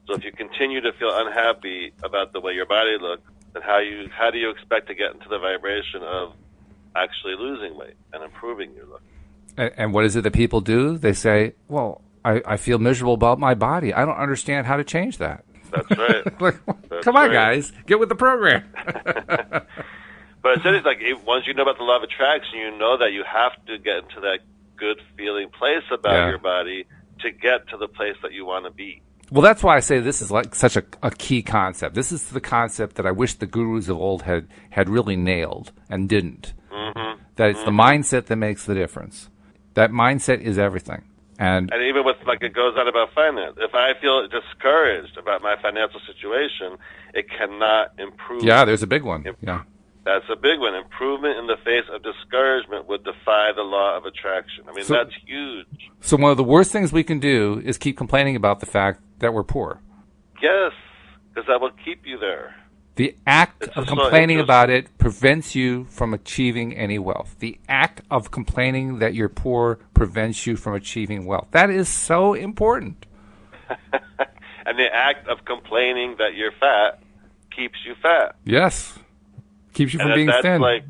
So if you continue to feel unhappy about the way your body looks, then how do you expect to get into the vibration of actually losing weight and improving your look? And what is it that people do? They say, well, I feel miserable about my body. I don't understand how to change that. That's right. Come on, guys. Get with the program. But it's like once you know about the law of attraction, you know that you have to get into that good feeling place about your body to get to the place that you want to be. Well, that's why I say this is like such a key concept. This is the concept that I wish the gurus of old had really nailed and didn't. Mm-hmm. That it's the mindset that makes the difference. That mindset is everything. And even with, it goes on about finance. If I feel discouraged about my financial situation, it cannot improve. Yeah, there's a big one. Yeah. That's a big one. Improvement in the face of discouragement would defy the law of attraction. I mean, that's huge. So one of the worst things we can do is keep complaining about the fact that we're poor. Yes, because that will keep you there. The act of complaining about it prevents you from achieving any wealth. The act of complaining that you're poor prevents you from achieving wealth. That is so important. And the act of complaining that you're fat keeps you fat. Yes. Keeps you from being thin. That's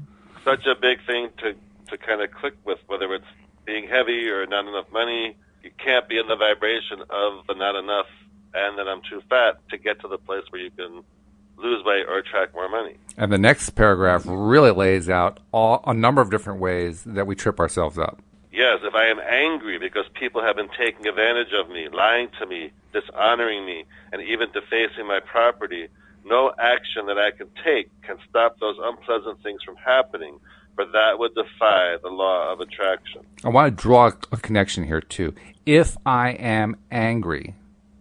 such a big thing to kind of click with, whether it's being heavy or not enough money. You can't be in the vibration of the not enough and that I'm too fat to get to the place where you can lose weight or attract more money. And the next paragraph really lays out a number of different ways that we trip ourselves up. Yes, if I am angry because people have been taking advantage of me, lying to me, dishonoring me, and even defacing my property, no action that I can take can stop those unpleasant things from happening, for that would defy the law of attraction. I want to draw a connection here, too. If I am angry,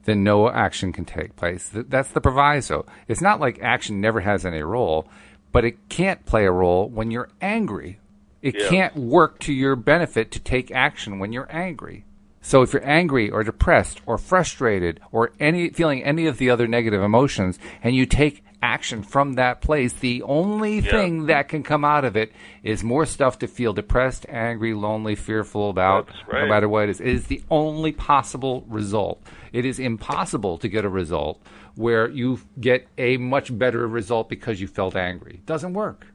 then no action can take place. That's the proviso. It's not like action never has any role, but it can't play a role when you're angry. It can't work to your benefit to take action when you're angry. So if you're angry or depressed or frustrated or feeling any of the other negative emotions and you take action from that place, the only thing that can come out of it is more stuff to feel depressed, angry, lonely, fearful about, no matter what it is. It is the only possible result. It is impossible to get a result where you get a much better result because you felt angry. It doesn't work.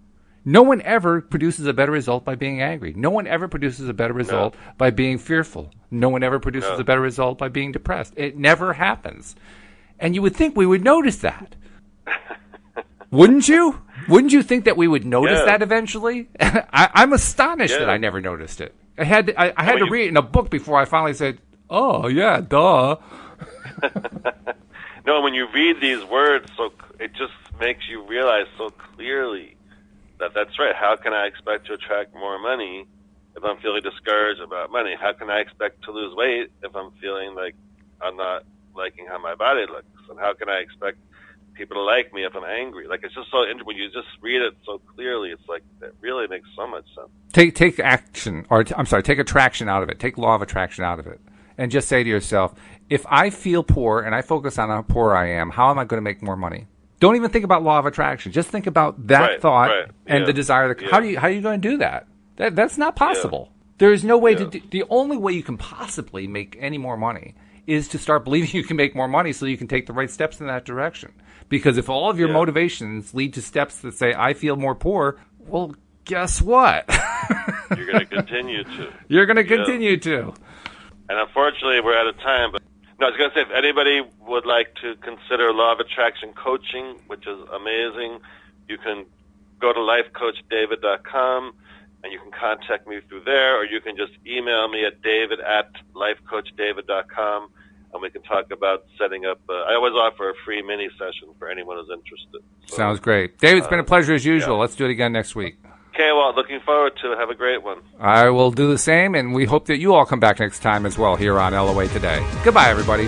No one ever produces a better result by being angry. No one ever produces a better result by being fearful. No one ever produces a better result by being depressed. It never happens. And you would think we would notice that. Wouldn't you? Wouldn't you think that we would notice that eventually? I'm astonished that I never noticed it. I had to read it in a book before I finally said, oh, yeah, duh. No, when you read these words, it just makes you realize so clearly that's right. How can I expect to attract more money if I'm feeling discouraged about money? How can I expect to lose weight if I'm feeling like I'm not liking how my body looks? And how can I expect people to like me if I'm angry? It's just so interesting. When you just read it so clearly, it's it really makes so much sense. Take action, or take attraction out of it. Take law of attraction out of it. And just say to yourself, if I feel poor and I focus on how poor I am, how am I going to make more money? Don't even think about law of attraction. Just think about that thought and the desire. How are you going to do that? That's not possible. There is no way to do. The only way you can possibly make any more money is to start believing you can make more money so you can take the right steps in that direction. Because if all of your motivations lead to steps that say, I feel more poor, well, guess what? You're going to continue to. You're going to continue to. And unfortunately, we're out of time. But no, I was going to say, if anybody would like to consider Law of Attraction coaching, which is amazing, you can go to lifecoachdavid.com and you can contact me through there, or you can just email me at david@lifecoachdavid.com, and we can talk about setting up. I always offer a free mini session for anyone who's interested. So, sounds great. David, it's been a pleasure as usual. Let's do it again next week. Okay, well, looking forward to it. Have a great one. I will do the same, and we hope that you all come back next time as well here on LOA Today. Goodbye, everybody.